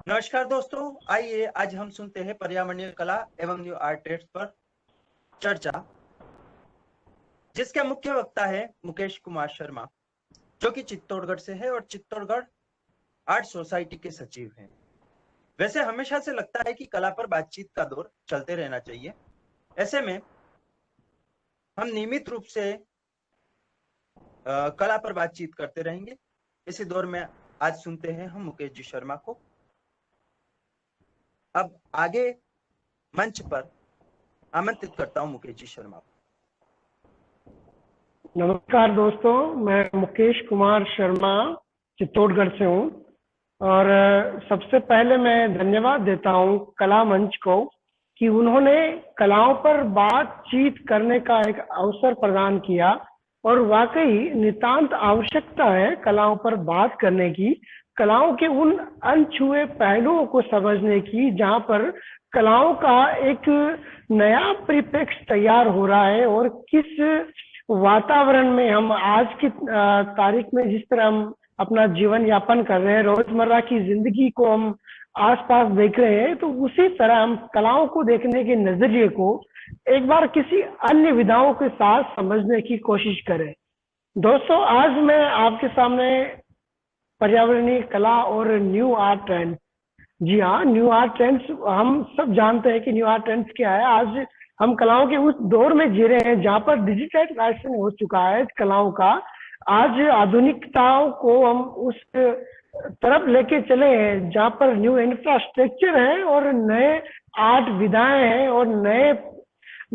नमस्कार दोस्तों, आइए आज हम सुनते हैं पर्यावरणीय कला एवं न्यू आर्ट ट्रेड्स पर चर्चा, जिसके मुख्य वक्ता है मुकेश कुमार शर्मा, जो कि चित्तौड़गढ़ से है और चित्तौड़गढ़ आर्ट सोसाइटी के सचिव हैं। वैसे हमेशा से लगता है कि कला पर बातचीत का दौर चलते रहना चाहिए। ऐसे में हम नियमित रूप से कला पर बातचीत करते रहेंगे। इसी दौर में आज सुनते हैं हम मुकेश जी शर्मा को। अब आगे मंच पर आमंत्रित करता हूं मुकेश जी शर्मा को। नमस्कार दोस्तों, मैं मुकेश कुमार शर्मा चित्तौड़गढ़ से हूँ और सबसे पहले मैं धन्यवाद देता हूँ कला मंच को कि उन्होंने कलाओं पर बातचीत करने का एक अवसर प्रदान किया और वाकई नितांत आवश्यकता है कलाओं पर बात करने की, कलाओं के उन अनछुए पहलुओं को समझने की जहाँ पर कलाओं का एक नया परिप्रेक्ष्य तैयार हो रहा है और किस वातावरण में हम आज की तारीख में जिस तरह हम अपना जीवन यापन कर रहे हैं, रोजमर्रा की जिंदगी को हम आसपास देख रहे हैं, तो उसी तरह हम कलाओं को देखने के नजरिए को एक बार किसी अन्य विधाओं के साथ समझने की कोशिश करें। दोस्तों, आज मैं आपके सामने पर्यावरणीय कला और न्यू आर्ट ट्रेंड, जी हाँ, न्यू आर्ट ट्रेंड्स, हम सब जानते हैं कि न्यू आर्ट ट्रेंड्स क्या है। आज हम कलाओं के उस दौर में जी रहे हैं जहाँ पर डिजिटाइजेशन हो चुका है कलाओं का। आज आधुनिकताओं को हम उस तरफ लेके चले हैं जहाँ पर न्यू इंफ्रास्ट्रक्चर है और नए आर्ट विधाएं हैं और नए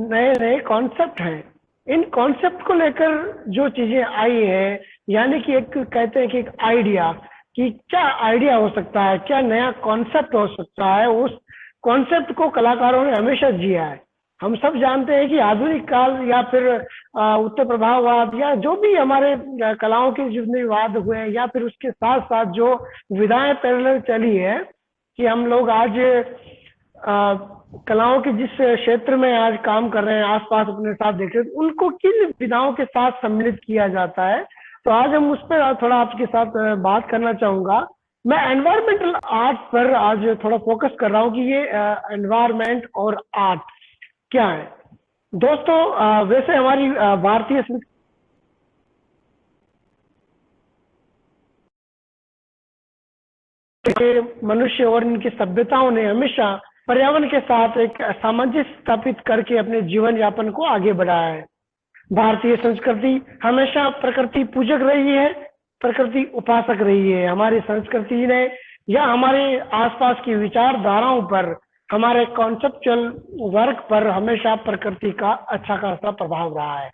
नए नए कॉन्सेप्ट हैं। इन कॉन्सेप्ट को लेकर जो चीजें आई है, यानी कि एक कहते हैं कि एक आइडिया, कि क्या आइडिया हो सकता है, क्या नया कॉन्सेप्ट हो सकता है, उस कॉन्सेप्ट को कलाकारों ने हमेशा जिया है। हम सब जानते हैं कि आधुनिक काल या फिर उत्तर प्रभाववाद या जो भी हमारे कलाओं के जितने वाद हुए हैं या फिर उसके साथ साथ जो विधाएं पैरेलल चली है, कि हम लोग आज कलाओं के जिस क्षेत्र में आज काम कर रहे हैं, आसपास अपने साथ देख रहे हैं, उनको किन विधाओं के साथ सम्मिलित किया जाता है। तो आज हम उस पर थोड़ा आपके साथ बात करना चाहूंगा। मैं एनवायरमेंटल आर्ट पर आज थोड़ा फोकस कर रहा हूँ कि ये एनवायरमेंट और आर्ट क्या है। दोस्तों, वैसे हमारी भारतीय मनुष्य और इनकी सभ्यताओं ने हमेशा पर्यावरण के साथ एक सामंजस्य स्थापित करके अपने जीवन यापन को आगे बढ़ाया है। भारतीय संस्कृति हमेशा प्रकृति पूजक रही है, प्रकृति उपासक रही है। हमारी संस्कृति ने या हमारे आसपास की विचारधाराओं पर, हमारे कॉन्सेप्चुअल वर्क पर हमेशा प्रकृति का अच्छा खासा प्रभाव रहा है।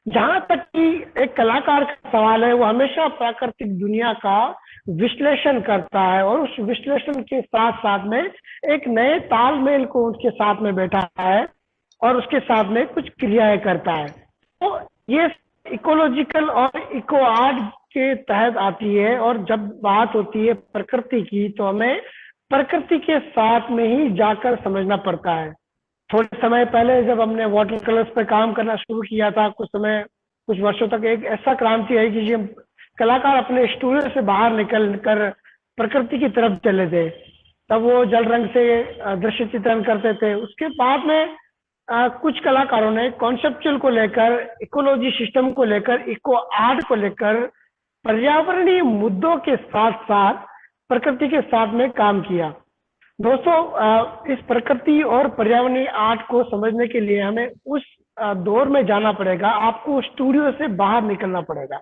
जहां तक कि एक कलाकार का सवाल है, वो हमेशा प्राकृतिक दुनिया का विश्लेषण करता है और उस विश्लेषण के साथ साथ में एक नए तालमेल को उसके साथ में बैठा है और उसके साथ में कुछ क्रियाएं करता है। तो ये इकोलॉजिकल और इको आर्ट के तहत आती है। और जब बात होती है प्रकृति की, तो हमें प्रकृति के साथ में ही जाकर समझना पड़ता है। थोड़े समय पहले जब हमने वाटर कलर्स पे काम करना शुरू किया था, कुछ वर्षों तक एक ऐसा क्रांति आई कि हम कलाकार अपने स्टूडियो से बाहर निकल कर प्रकृति की तरफ चले थे। तब वो जल रंग से दृश्य चित्रण करते थे। उसके बाद में कुछ कलाकारों ने कॉन्सेप्चुअल को लेकर, इकोलॉजी सिस्टम को लेकर, इको आर्ट को लेकर पर्यावरणीय मुद्दों के साथ साथ प्रकृति के साथ में काम किया। दोस्तों, इस प्रकृति और पर्यावरणीय आर्ट को समझने के लिए हमें उस दौर में जाना पड़ेगा। आपको स्टूडियो से बाहर निकलना पड़ेगा।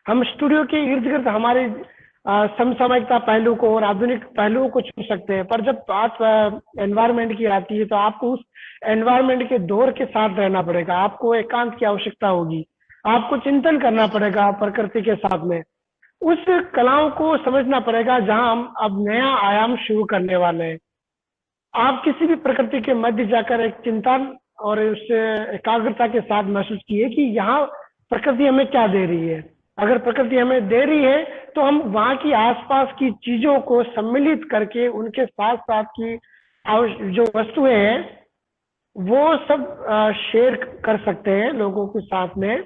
हम स्टूडियो के इर्द गिर्द हमारे समसामयिकता पहलू को और आधुनिक पहलुओं को छू सकते हैं, पर जब बात एनवायरमेंट की आती है तो आपको उस एनवायरमेंट के दौर के साथ रहना पड़ेगा। आपको एकांत की आवश्यकता होगी, आपको चिंतन करना पड़ेगा प्रकृति के साथ में। उस कलाओं को समझना पड़ेगा जहां हम अब नया आयाम शुरू करने वाले हैं। आप किसी भी प्रकृति के मध्य जाकर एक चिंतन और उस एकाग्रता के साथ महसूस किए कि यहाँ प्रकृति हमें क्या दे रही है। अगर प्रकृति हमें दे रही है तो हम वहाँ की आसपास की चीजों को सम्मिलित करके उनके साथ साथ की जो वस्तुएं हैं वो सब शेयर कर सकते हैं लोगों के साथ में।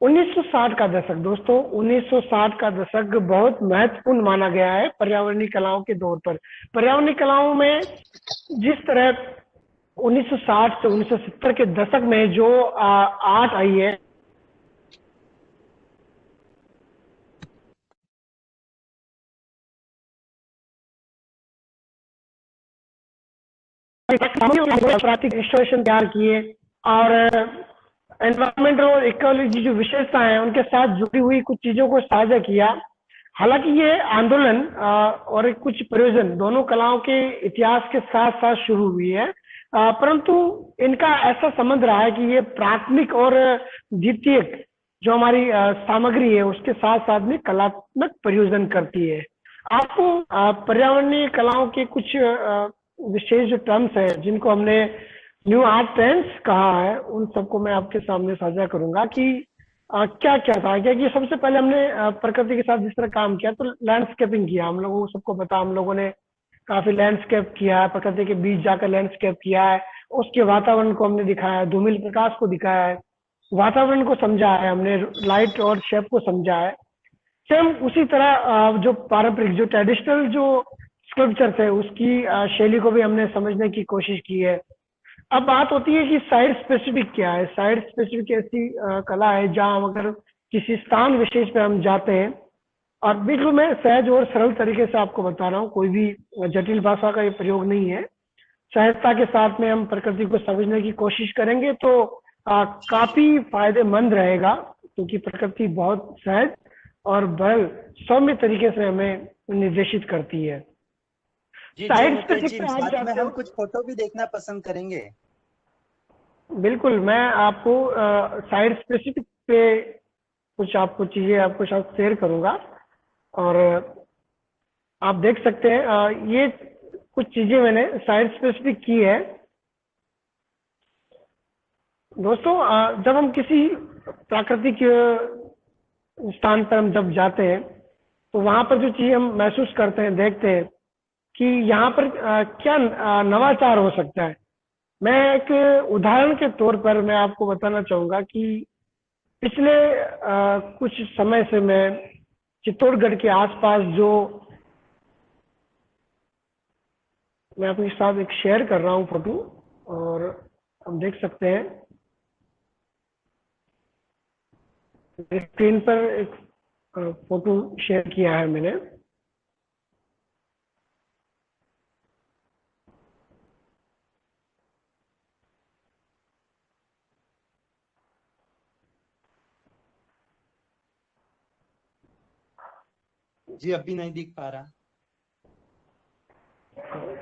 1960 का दशक दोस्तों, 1960 का दशक बहुत महत्वपूर्ण माना गया है पर्यावरणीय कलाओं के दौर पर। पर्यावरणीय कलाओं में जिस तरह 1960 से 1970 के दशक में जो आर्ट आई है, प्राकृतिक इंस्टॉलेशन तैयार किए और एनवायरमेंट और इकोलॉजी जो विशेषताएं हैं उनके साथ जुड़ी हुई कुछ चीजों को साझा किया। हालांकि ये आंदोलन और कुछ प्रयोजन दोनों कलाओं के इतिहास के साथ साथ शुरू हुई है, परंतु इनका ऐसा संबंध रहा है कि ये प्राथमिक और द्वितीयक जो हमारी सामग्री है उसके साथ साथ में कलात्मक प्रयोजन करती है। आपको पर्यावरणीय कलाओं के कुछ विशेष जो टर्म्स है जिनको हमने न्यू आर्ट ट्रेंड्स कहा है, उन सबको मैं आपके सामने साझा करूंगा कि क्या क्या था। क्योंकि सबसे पहले हमने प्रकृति के साथ जिस तरह काम किया तो लैंडस्केपिंग किया, हम लोगों को सबको पता, हम लोगों ने काफी लैंडस्केप किया है, प्रकृति के बीच जाकर लैंडस्केप किया है, उसके वातावरण को हमने दिखाया है, धूमिल प्रकाश को दिखाया है, वातावरण को समझा है, हमने लाइट और शेप को समझा है। सेम उसी तरह जो पारंपरिक जो ट्रेडिशनल जो स्कल्पचर थे उसकी शैली को भी हमने समझने की कोशिश की है। अब बात होती है कि साइट स्पेसिफिक क्या है। साइट स्पेसिफिक ऐसी कला है जहां हम अगर किसी स्थान विशेष पे हम जाते हैं, और बिल्कुल मैं सहज और सरल तरीके से आपको बता रहा हूँ, कोई भी जटिल भाषा का ये प्रयोग नहीं है। सहजता के साथ में हम प्रकृति को समझने की कोशिश करेंगे तो काफी फायदेमंद रहेगा, क्योंकि प्रकृति बहुत सहज और बल सौम्य तरीके से हमें निर्देशित करती है। जी साइट मुकेश जी, स्पेसिफिक पे आज साथ में जाते हम हैं। कुछ फोटो भी देखना पसंद करेंगे। बिल्कुल, मैं आपको साइट स्पेसिफिक पे कुछ आपको चीजें आपको साथ शेयर करूंगा, और आप देख सकते हैं ये कुछ चीजें मैंने साइट स्पेसिफिक की है। दोस्तों जब हम किसी प्राकृतिक स्थान पर हम जब जाते हैं तो वहां पर जो चीज हम महसूस करते हैं, देखते हैं कि यहाँ पर क्या नवाचार हो सकता है। मैं एक उदाहरण के तौर पर मैं आपको बताना चाहूंगा कि पिछले कुछ समय से मैं चित्तौड़गढ़ के आसपास जो मैं अपने साथ एक शेयर कर रहा हूँ फोटो, और हम देख सकते हैं स्क्रीन पर एक फोटो शेयर किया है मैंने। जी अभी नहीं दिख पा रहा।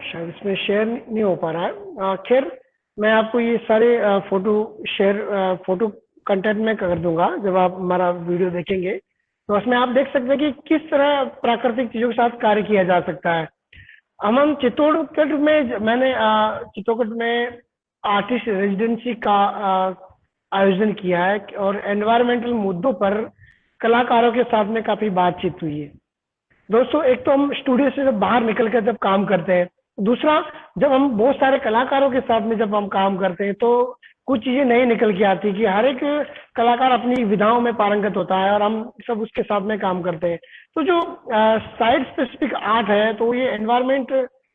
शायद इसमें शेयर नहीं हो पा रहा है। खैर मैं आपको ये सारे फोटो शेयर फोटो कंटेंट में कर दूंगा जब आप हमारा वीडियो देखेंगे, तो उसमें आप देख सकते हैं कि किस तरह प्राकृतिक चीजों के साथ कार्य किया जा सकता है। हम चित्तौड़गढ़ में मैंने चित्तौड़गढ़ में आर्टिस्ट रेजिडेंसी का आयोजन किया है, और एनवायरमेंटल मुद्दों पर कलाकारों के साथ में काफी बातचीत हुई है। दोस्तों एक तो हम स्टूडियो से जब बाहर निकल कर जब काम करते हैं, दूसरा जब हम बहुत सारे कलाकारों के साथ में जब हम काम करते हैं तो कुछ चीजें नई निकल के आती है कि हर एक कलाकार अपनी विधाओं में पारंगत होता है और हम सब उसके साथ में काम करते हैं। तो जो साइट स्पेसिफिक आर्ट है तो ये एनवायरमेंट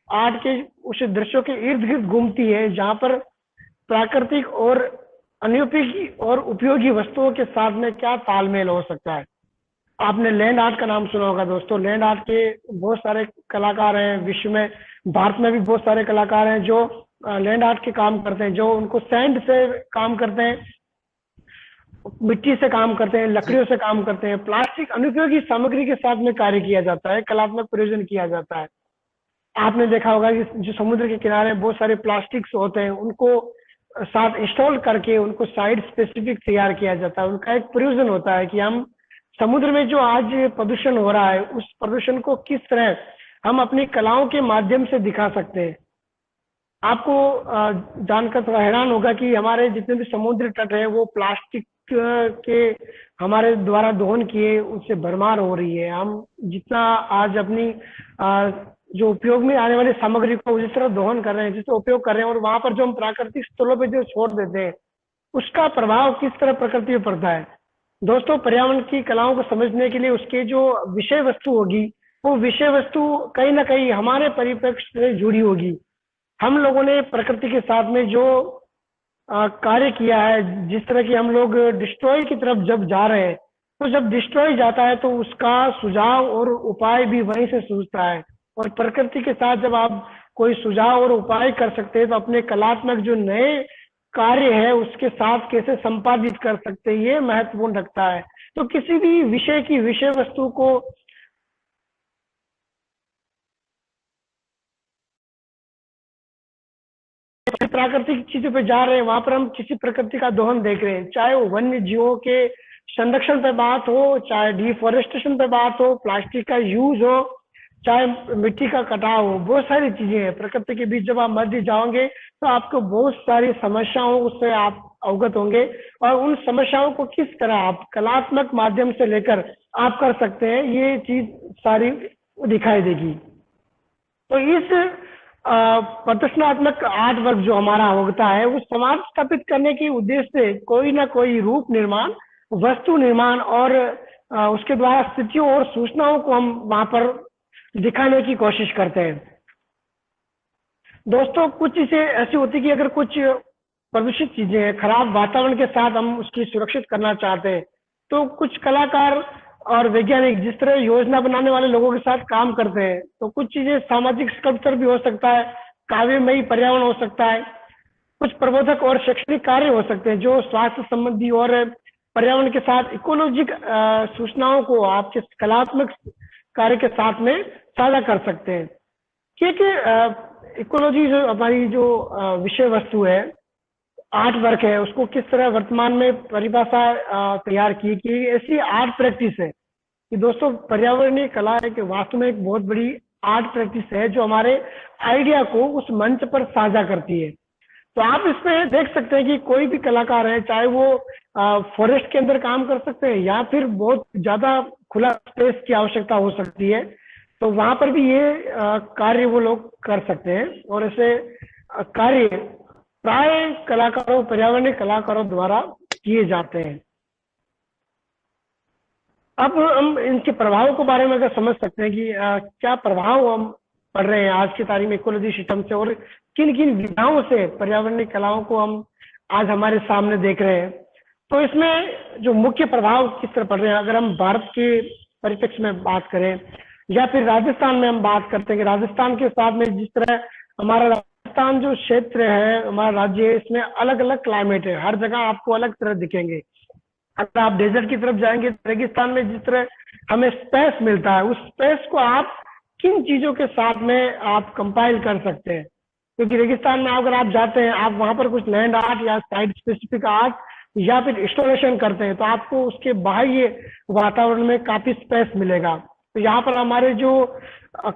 आर्ट के उस दृश्यों के इर्द गिर्द घूमती है जहाँ पर प्राकृतिक और अनुपयोगी और उपयोगी वस्तुओं के साथ में क्या तालमेल हो सकता है। आपने लैंड आर्ट का नाम सुना होगा दोस्तों। लैंड आर्ट के बहुत सारे कलाकार हैं विश्व में, भारत में भी बहुत सारे कलाकार हैं जो लैंड आर्ट के काम करते हैं, जो उनको सैंड से काम करते हैं, मिट्टी से काम करते हैं, लकड़ियों से काम करते हैं, प्लास्टिक अनुपयोगी सामग्री के साथ में कार्य किया जाता है, कलात्मक प्रयोजन किया जाता है। आपने देखा होगा कि जो समुद्र के किनारे बहुत सारे प्लास्टिक्स होते हैं उनको साथ इंस्टॉल करके उनको साइट स्पेसिफिक तैयार किया जाता है। उनका एक प्रयोजन होता है कि हम समुद्र में जो आज प्रदूषण हो रहा है उस प्रदूषण को किस तरह हम अपनी कलाओं के माध्यम से दिखा सकते हैं। आपको जानकर थोड़ा हैरान होगा कि हमारे जितने भी समुद्र तट है वो प्लास्टिक के हमारे द्वारा दोहन किए उससे भरमार हो रही है। हम जितना आज अपनी जो उपयोग में आने वाली सामग्री को जिस तरह दोहन कर रहे हैं, जिसका उपयोग कर रहे हैं, और वहां पर जो हम प्राकृतिक स्थलों पे जो छोड़ देते हैं उसका प्रभाव किस तरह प्रकृति पर पड़ता है। दोस्तों, पर्यावरण की कलाओं को समझने के लिए उसके जो विषय वस्तु होगी, वो विषय वस्तु कहीं ना कहीं हमारे परिप्रेक्ष्य से जुड़ी होगी। हम लोगों ने प्रकृति के साथ में जो कार्य किया है, जिस तरह की हम लोग डिस्ट्रॉय की तरफ जब जा रहे हैं, तो जब डिस्ट्रॉय जाता है तो उसका सुझाव और उपाय भी वहीं से सूझता है। और प्रकृति के साथ जब आप कोई सुझाव और उपाय कर सकते हैं, तो अपने कलात्मक जो नए कार्य है उसके साथ कैसे संपादित कर सकते हैं, ये महत्वपूर्ण रखता है। तो किसी भी विषय की विषय वस्तु को प्राकृतिक चीजों पे जा रहे हैं, वहां पर हम किसी प्रकृति का दोहन देख रहे हैं, चाहे वो वन्य जीवों के संरक्षण पे बात हो, चाहे डिफोरेस्टेशन पे बात हो, प्लास्टिक का यूज हो, चाहे मिट्टी का कटाव हो, बहुत सारी चीजें हैं प्रकृति के बीच। जब आप मध्य जाओगे तो आपको बहुत सारी समस्याओं से आप अवगत होंगे, और उन समस्याओं को किस तरह आप कलात्मक माध्यम से लेकर आप कर सकते हैं, ये चीज सारी दिखाई देगी। तो इस प्रदर्शनात्मक आर्ट वर्क जो हमारा होता है, वो समाज स्थापित करने के उद्देश्य से कोई ना कोई रूप निर्माण, वस्तु निर्माण और उसके द्वारा स्थितियों और सूचनाओं को हम वहां पर दिखाने की कोशिश करते हैं। दोस्तों, कुछ चीजें ऐसी होती है कि अगर कुछ प्रदूषित चीजें हैं, खराब वातावरण के साथ हम उसकी सुरक्षित करना चाहते हैं, तो कुछ कलाकार और वैज्ञानिक जिस तरह योजना बनाने वाले लोगों के साथ काम करते हैं, तो कुछ चीजें सामाजिक स्कल्पचर भी हो सकता है, काव्यमयी पर्यावरण हो सकता है, कुछ प्रबोधक और शैक्षणिक कार्य हो सकते हैं जो स्वास्थ्य संबंधी और पर्यावरण के साथ इकोलॉजिक सूचनाओं को आपके कलात्मक कार्य के साथ में साझा कर सकते हैं। क्योंकि इकोलॉजी जो हमारी जो विषय वस्तु है, आर्ट वर्क है, उसको किस तरह वर्तमान में परिभाषा तैयार की कि ऐसी आर्ट प्रैक्टिस है कि दोस्तों पर्यावरणीय कला एक वास्तव में एक बहुत बड़ी आर्ट प्रैक्टिस है जो हमारे आइडिया को उस मंच पर साझा करती है। तो आप इसमें देख सकते हैं कि कोई भी कलाकार है, चाहे वो फॉरेस्ट के अंदर काम कर सकते हैं या फिर बहुत ज्यादा खुला स्पेस की आवश्यकता हो सकती है, तो वहां पर भी ये कार्य वो लोग कर सकते हैं। और ऐसे कार्य प्राय कलाकारों, पर्यावरणीय कलाकारों द्वारा किए जाते हैं। अब हम इनके प्रभाव के बारे में अगर समझ सकते हैं कि क्या प्रभाव हम पढ़ रहे हैं आज की तारीख में इकोलॉजी सिस्टम से, और किन किन विधाओं से पर्यावरणीय कलाओं को हम आज हमारे सामने देख रहे हैं। तो इसमें जो मुख्य प्रभाव किस तरह पड़ रहे हैं, अगर हम भारत के परिप्रेक्ष्य में बात करें या फिर राजस्थान में हम बात करते हैं कि राजस्थान के साथ में जिस तरह हमारा राजस्थान जो क्षेत्र है, हमारा राज्य है, इसमें अलग अलग क्लाइमेट है, हर जगह आपको अलग तरह दिखेंगे। अगर आप डेजर्ट की तरफ जाएंगे, रेगिस्तान में जिस तरह हमें स्पेस मिलता है, उस स्पेस को आप किन चीजों के साथ में आप कंपाइल कर सकते हैं। क्योंकि रेगिस्तान में अगर आप जाते हैं, आप वहां पर कुछ लैंड आर्ट या साइट स्पेसिफिक आर्ट या फिर इंस्टॉलेशन करते हैं, तो आपको उसके बाह्य वातावरण में काफी स्पेस मिलेगा। तो यहाँ पर हमारे जो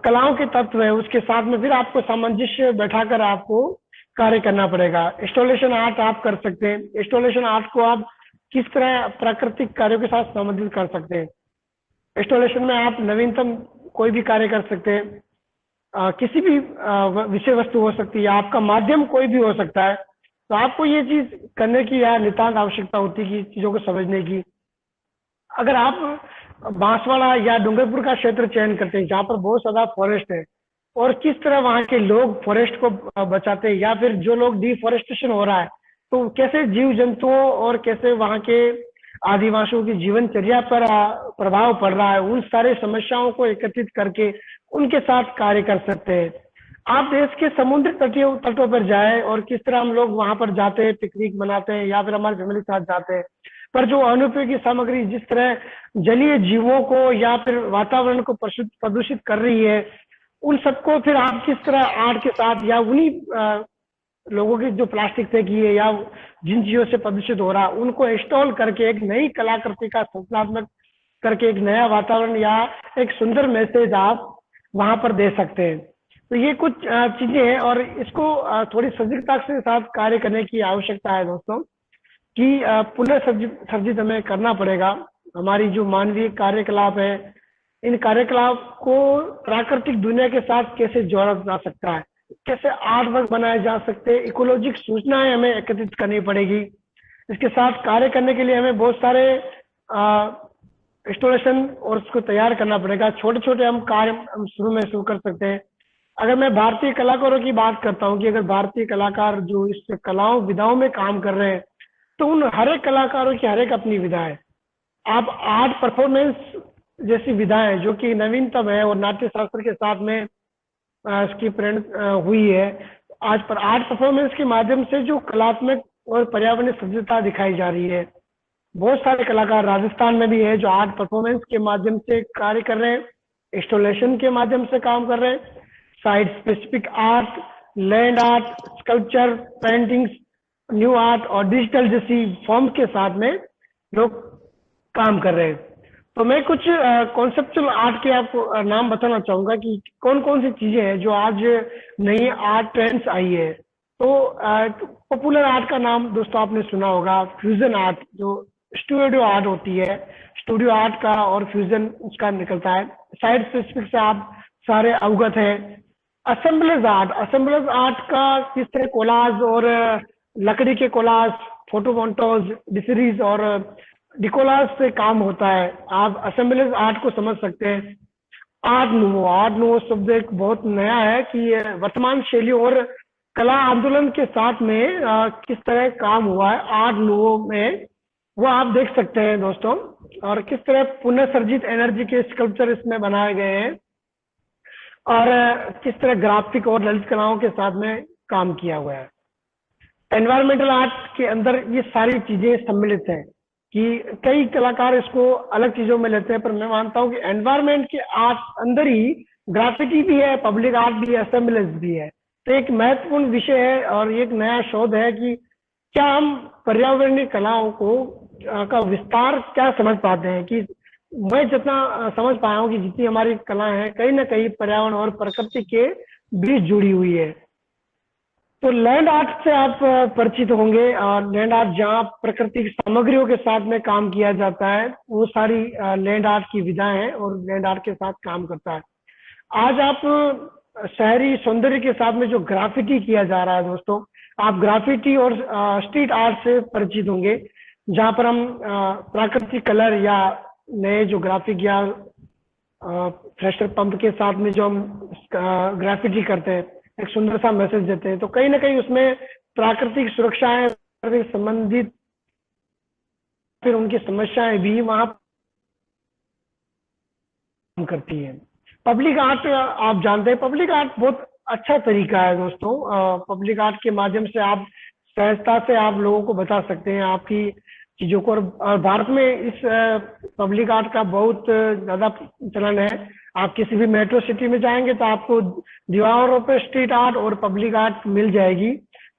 कलाओं के तत्व है उसके साथ में फिर आपको सामंजस्य बैठाकर आपको कार्य करना पड़ेगा। इंस्टॉलेशन आर्ट आप कर सकते हैं। इंस्टॉलेशन आर्ट को आप किस तरह प्राकृतिक कार्यों के साथ संबंधित कर सकते हैं। इंस्टॉलेशन में आप नवीनतम कोई भी कार्य कर सकते हैं, किसी भी विषय वस्तु हो सकती है, आपका माध्यम कोई भी हो सकता है। तो आपको ये चीज करने की या नितांत आवश्यकता होती है कि चीजों को समझने की। अगर आप बांसवाड़ा या डूंगरपुर का क्षेत्र चयन करते हैं जहाँ पर बहुत ज्यादा फॉरेस्ट है, और किस तरह वहाँ के लोग फॉरेस्ट को बचाते हैं, या फिर जो लोग डिफॉरेस्टेशन हो रहा है तो कैसे जीव जंतुओं और कैसे वहाँ के आदिवासियों की जीवनचर्या पर प्रभाव पड़ रहा है, उन सारे समस्याओं को एकत्रित करके उनके साथ कार्य कर सकते हैं। आप देश के समुद्र तटों पर जाए और किस तरह हम लोग वहां पर जाते हैं, पिकनिक मनाते हैं या फिर हमारे फैमिली के साथ जाते हैं, पर जो अनुपयोगी सामग्री जिस तरह जलीय जीवों को या फिर वातावरण को प्रदूषित कर रही है, उन सबको फिर आप किस तरह आर्ट के साथ या उन्हीं लोगों की जो प्लास्टिक फेंकी है या जिन चीजों से प्रदूषित हो रहा है उनको इंस्टॉल करके एक नई कलाकृति का सृजनात्मक करके एक नया वातावरण या एक सुंदर मैसेज आप वहां पर दे सकते हैं। तो ये कुछ चीजें हैं और इसको थोड़ी सजगता के साथ कार्य करने की आवश्यकता है दोस्तों, कि पुनः सर्जित हमें करना पड़ेगा। हमारी जो मानवीय कार्यकलाप है, इन कार्यकलाप को प्राकृतिक दुनिया के साथ कैसे जोड़ा जा सकता है, कैसे आर्ट वर्क बनाए जा सकते हैं, इकोलॉजिक सूचनाएं हमें एकत्रित करनी पड़ेगी। इसके साथ कार्य करने के लिए हमें बहुत सारे इंस्टॉलेशन और उसको तैयार करना पड़ेगा। छोटे छोटे हम कार्य हम शुरू कर सकते हैं। अगर मैं भारतीय कलाकारों की बात करता हूँ कि अगर भारतीय कलाकार जो इस कलाओं विधाओं में काम कर रहे हैं, तो उन हर एक कलाकारों की हर एक अपनी विधा है। आप आर्ट परफॉर्मेंस जैसी विधाएं जो कि नवीनतम है और नाट्य शास्त्र के साथ में इसकी प्रेरणा हुई है। आज पर आर्ट परफॉर्मेंस के माध्यम से जो कलात्मक और पर्यावरणीय सभ्यता दिखाई जा रही है, बहुत सारे कलाकार राजस्थान में भी है जो आर्ट परफॉर्मेंस के माध्यम से कार्य कर रहे हैं, इंस्टॉलेशन के माध्यम से काम कर रहे हैं, site specific art, land art, sculpture, paintings, new art और डिजिटल जैसी फॉर्म के साथ में लोग काम कर रहे हैं। तो मैं कुछ कॉन्सेप्चुअल आर्ट के आपको नाम बताना चाहूंगा कि कौन कौन सी चीजें हैं जो आज नई आर्ट ट्रेंड्स आई है। तो पॉपुलर आर्ट का नाम दोस्तों आपने सुना होगा, फ्यूजन आर्ट, जो स्टूडियो आर्ट होती है, स्टूडियो आर्ट का और फ्यूजन उसका निकलता है। साइड स्पेसिफिक से आप सारे अवगत हैं। असेंबलेज आर्ट का किस तरह कोलाज और लकड़ी के कोलाज, फोटोमोंटोज, डिसरीज और डिकोलाज से काम होता है। आप असेंबलेज आर्ट को समझ सकते हैं। आर्ट नूवो शब्द एक बहुत नया है कि ये वर्तमान शैलियों और कला आंदोलन के साथ में किस तरह काम हुआ है आर्ट नूवो में, वो आप देख सकते हैं दोस्तों। और किस तरह पुनर्सर्जित एनर्जी के स्कल्पचर इसमें बनाए गए हैं और किस तरह ग्राफिक और ललित कलाओं के साथ में काम किया हुआ है। एनवायरमेंटल आर्ट के अंदर ये सारी चीजें सम्मिलित हैं कि कई कलाकार इसको अलग चीजों में लेते हैं, पर मैं मानता हूं कि एनवायरमेंट के आर्ट अंदर ही ग्राफिटी भी है, पब्लिक आर्ट भी है, असेंबलेज भी है। तो एक महत्वपूर्ण विषय है और एक नया शोध है कि क्या हम पर्यावरणीय कलाओं को का विस्तार क्या समझ पाते हैं। कि मैं जितना समझ पाया हूँ कि जितनी हमारी कला है कहीं ना कहीं पर्यावरण और प्रकृति के बीच जुड़ी हुई है। तो लैंड आर्ट से आप परिचित होंगे, और लैंड आर्ट जहाँ प्रकृति की सामग्रियों के साथ में काम किया जाता है, वो सारी लैंड आर्ट की विधाएं हैं और लैंड आर्ट के साथ काम करता है। आज आप शहरी सौंदर्य के साथ में जो ग्राफिटी किया जा रहा है दोस्तों, आप ग्राफिटी और स्ट्रीट आर्ट से परिचित होंगे, जहाँ पर हम प्राकृतिक कलर या नए जो ग्राफिक या प्रेशर पंप के साथ में जो हम ग्राफिटी करते हैं, एक सुंदर सा मैसेज देते हैं। तो कहीं ना कहीं उसमें प्राकृतिक सुरक्षाएं संबंधित फिर उनकी समस्याएं भी वहां करती हैं। पब्लिक आर्ट आप जानते हैं, पब्लिक आर्ट बहुत अच्छा तरीका है दोस्तों। पब्लिक आर्ट के माध्यम से आप सहजता से आप लोगों को बता सकते हैं आपकी चीजों को। और भारत में इस पब्लिक आर्ट का बहुत ज्यादा चलन है। आप किसी भी मेट्रो सिटी में जाएंगे तो आपको दीवारों पे स्ट्रीट आर्ट और पब्लिक आर्ट मिल जाएगी।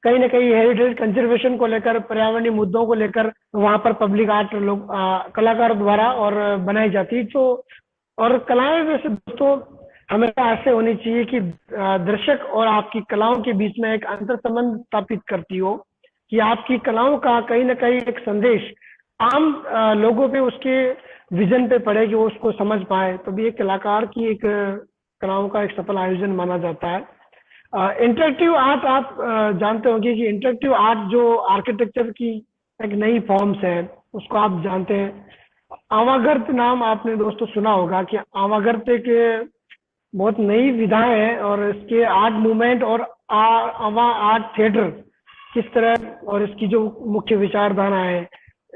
कहीं ना कहीं हेरिटेज कंजर्वेशन को लेकर, पर्यावरणीय मुद्दों को लेकर वहां पर पब्लिक आर्ट लोग कलाकारों द्वारा और बनाई जाती है। तो और कलाएं वैसे दोस्तों हमेशा ऐसे होनी चाहिए कि दर्शक और आपकी कलाओं के बीच में एक अंतर संबंध स्थापित करती हो, कि आपकी कलाओं का कहीं ना कहीं एक संदेश आम लोगों पे, उसके विजन पे पड़े कि वो उसको समझ पाए। तो भी एक कलाकार की एक कलाओं का एक सफल आयोजन माना जाता है। इंटरेक्टिव आर्ट आप जानते होंगे कि इंटरेक्टिव आर्ट जो आर्किटेक्चर की एक नई फॉर्म्स है, उसको आप जानते हैं। आवागर्त नाम आपने दोस्तों सुना होगा कि आवागर्त एक बहुत नई विधा है और इसके आर्ट मूवमेंट और आवा आर्ट थिएटर किस तरह और इसकी जो मुख्य विचारधारा है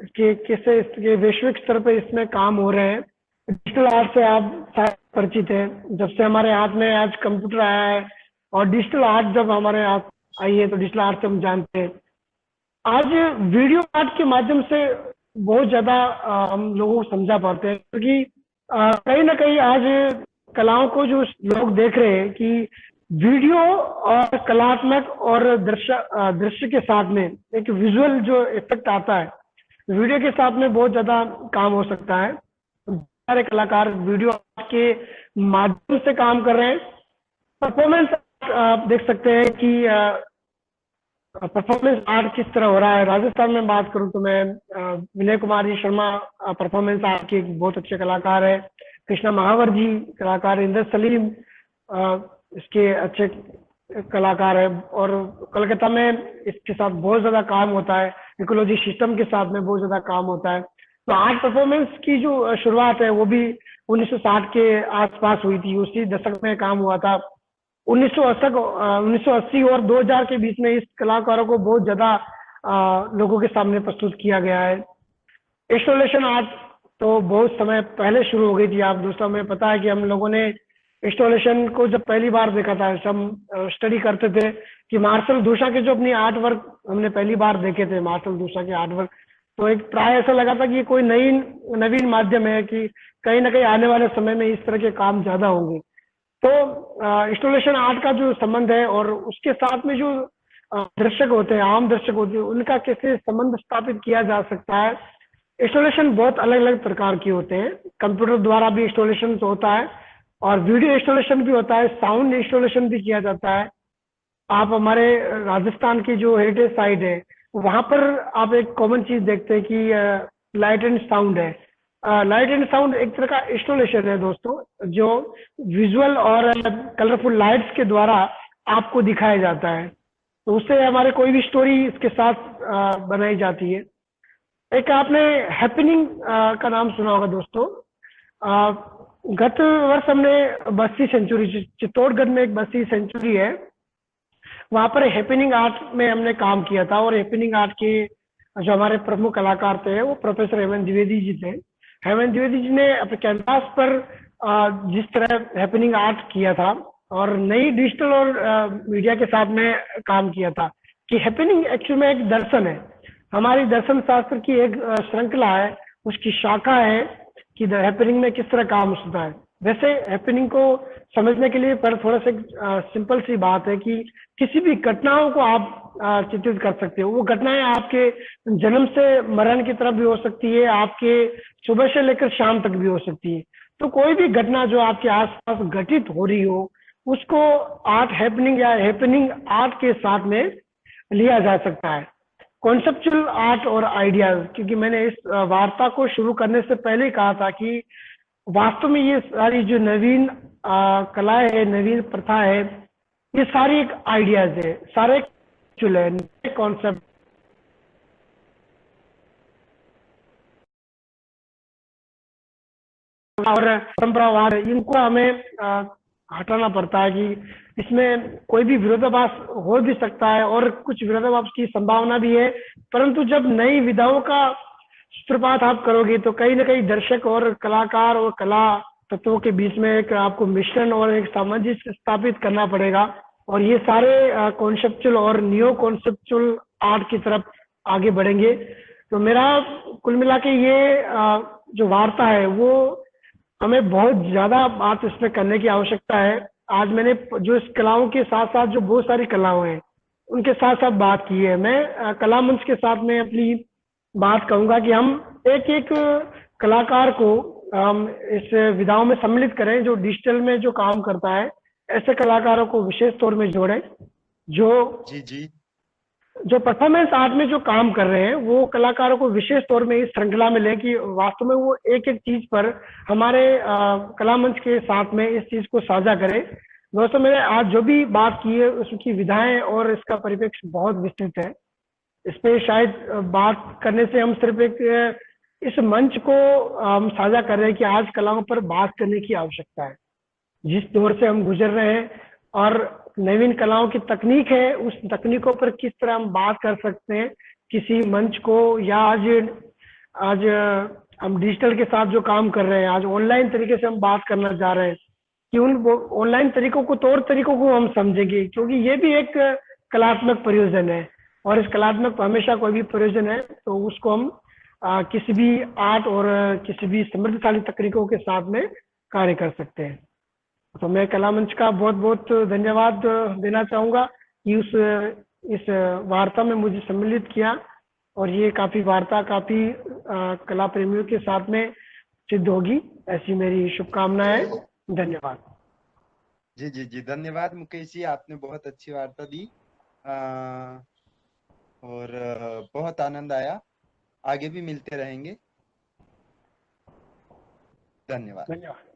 कि कैसे इसके वैश्विक स्तर पर इसमें काम हो रहे हैं। डिजिटल आर्ट से आप परिचित हैं, जब से हमारे हाथ में आज कंप्यूटर आया है और डिजिटल आर्ट जब हमारे हाथ आई है तो डिजिटल आर्ट से हम जानते हैं। आज वीडियो आर्ट के माध्यम से बहुत ज्यादा हम लोगों को समझा पाते हैं, क्योंकि कहीं ना कहीं आज कलाओं को जो लोग देख रहे हैं कि वीडियो और कलात्मक और दृश्य के साथ में एक विजुअल जो इफेक्ट आता है, वीडियो के साथ में बहुत ज्यादा काम हो सकता है। सारे कलाकार वीडियो के माध्यम से काम कर रहे हैं। परफॉर्मेंस आप देख सकते हैं कि परफॉर्मेंस आर्ट किस तरह हो रहा है। राजस्थान में बात करूं तो मैं विनय कुमार जी शर्मा परफॉर्मेंस आर्ट के बहुत अच्छे कलाकार है। कृष्णा महावर जी कलाकार, इंद्र सलीम इसके अच्छे कलाकार है, और कलकत्ता में इसके साथ बहुत ज्यादा काम होता है। इकोलॉजी सिस्टम के साथ में बहुत ज्यादा काम होता है। तो आर्ट परफॉर्मेंस की जो शुरुआत है वो भी 1960 के आसपास हुई थी, उसी दशक में काम हुआ था। 1980 और 2000 के बीच में इस कलाकारों को बहुत ज्यादा लोगों के सामने प्रस्तुत किया गया है। इंस्टॉलेशन आर्ट तो बहुत समय पहले शुरू हो गई थी। आप दोस्तों, हमें पता है कि हम लोगों ने इंस्टॉलेशन को जब पहली बार देखा था, हम स्टडी करते थे कि मार्शल दूषा के जो अपनी आर्ट वर्क हमने पहली बार देखे थे, मार्शल दूषा के आर्ट वर्क, तो एक प्राय ऐसा लगा था कि ये कोई नवीन माध्यम है, कि कहीं ना कहीं आने वाले समय में इस तरह के काम ज्यादा होंगे। तो इंस्टॉलेशन आर्ट का जो संबंध है और उसके साथ में जो दर्शक होते हैं, आम दर्शक होते हैं, उनका कैसे संबंध स्थापित किया जा सकता है। इंस्टॉलेशन बहुत अलग अलग प्रकार के होते हैं। कंप्यूटर द्वारा भी इंस्टॉलेशन होता है और वीडियो इंस्टॉलेशन भी होता है, साउंड इंस्टॉलेशन भी किया जाता है। आप हमारे राजस्थान की जो हेरिटेज साइट है, वहां पर आप एक कॉमन चीज देखते हैं कि लाइट एंड साउंड है। लाइट एंड साउंड एक तरह का इंस्टॉलेशन है दोस्तों, जो विजुअल और कलरफुल लाइट्स के द्वारा आपको दिखाया जाता है। तो उससे हमारे कोई भी स्टोरी इसके साथ बनाई जाती है। एक आपने हैपनिंग का नाम सुना होगा दोस्तों। अ, गत वर्ष हमने बस्ती सेंचुरी, चित्तौड़गढ़ में एक बस्ती सेंचुरी है, वहां पर हैपनिंग आर्ट में हमने काम किया था। और हैपनिंग आर्ट के जो हमारे प्रमुख कलाकार थे वो प्रोफेसर हेमंत द्विवेदी जी थे। हेमंत द्विवेदी जी ने अपने कैनवास पर जिस तरह हैपनिंग आर्ट किया था और नई डिजिटल और मीडिया के साथ में काम किया था, कि हैपनिंग एक्चुअल में एक दर्शन है, हमारी दर्शन शास्त्र की एक श्रृंखला है, उसकी शाखा है कि हैपनिंग में किस तरह काम होता है। वैसे हैपनिंग को समझने के लिए पर थोड़ा सा सिंपल सी बात है कि किसी भी घटनाओं को आप चित्रित कर सकते हो। वो घटनाएं आपके जन्म से मरण की तरफ भी हो सकती है, आपके सुबह से लेकर शाम तक भी हो सकती है। तो कोई भी घटना जो आपके आसपास घटित हो रही हो, उसको आर्ट हैपनिंग या हैपनिंग आर्ट के साथ में लिया जा सकता है। कॉन्सेप्चुअल आर्ट और आइडियाज, क्योंकि मैंने इस वार्ता को शुरू करने से पहले ही कहा था कि वास्तव में ये सारी जो नवीन कलाएं है, नवीन प्रथा है, ये सारी एक आइडियाज है, सारे कॉन्सेप्ट और परंपरावाद, इनको हमें हटाना पड़ता है। कि इसमें कोई भी विरोधाभास हो भी सकता है और कुछ विरोधाभास की संभावना भी है, परंतु जब नई विधाओं का सूत्रपात आप करोगे तो कहीं ना कहीं दर्शक और कलाकार और कला तत्वों के बीच में एक आपको मिश्रण और एक सामंजस्य स्थापित करना पड़ेगा। और ये सारे कॉन्सेप्चुअल और नियो कॉन्सेप्चुअल आर्ट की तरफ आगे बढ़ेंगे। तो मेरा कुल मिला के ये जो वार्ता है वो हमें बहुत ज्यादा बात इसमें करने की आवश्यकता है। आज मैंने जो इस कलाओं के साथ साथ जो बहुत सारी कलाओं हैं उनके साथ साथ बात की है। मैं कला मंच के साथ में अपनी बात कहूंगा कि हम एक एक कलाकार को हम इस विधाओं में सम्मिलित करें जो डिजिटल में जो काम करता है। ऐसे कलाकारों को विशेष तौर में जोड़ें जो जी जी जो परफॉर्मेंस आर्ट में जो काम कर रहे हैं, वो कलाकारों को विशेष तौर में इस श्रृंखला में लें कि वास्तव में वो एक एक चीज पर हमारे कला मंच के साथ में इस चीज को साझा करें। दोस्तों, मैंने आज जो भी बात की है उसकी विधाएं और इसका परिप्रेक्ष्य बहुत विस्तृत है। इस पे शायद बात करने से हम सिर्फ एक इस मंच को हम साझा कर रहे हैं कि आज कलाओं पर बात करने की आवश्यकता है। जिस दौर से हम गुजर रहे हैं और नवीन कलाओं की तकनीक है, उस तकनीकों पर किस तरह हम बात कर सकते हैं किसी मंच को, या आज आज हम डिजिटल के साथ जो काम कर रहे हैं, आज ऑनलाइन तरीके से हम बात करना चाह रहे हैं कि उन ऑनलाइन तरीकों को, तौर तरीकों को हम समझेंगे, क्योंकि ये भी एक कलात्मक प्रयोजन है। और इस कलात्मक हमेशा कोई भी प्रयोजन है तो उसको हम किसी भी आर्ट और किसी भी समृद्धशाली तकनीकों के साथ में कार्य कर सकते हैं। तो मैं कला मंच का बहुत बहुत धन्यवाद देना चाहूंगा कि इस वार्ता में मुझे सम्मिलित किया। और ये काफी वार्ता काफी कला प्रेमियों के साथ में सिद्ध होगी, ऐसी मेरी शुभकामनाएं है। धन्यवाद। जी जी जी, धन्यवाद मुकेश जी, आपने बहुत अच्छी वार्ता दी। और बहुत आनंद आया। आगे भी मिलते रहेंगे। धन्यवाद। धन्यवाद।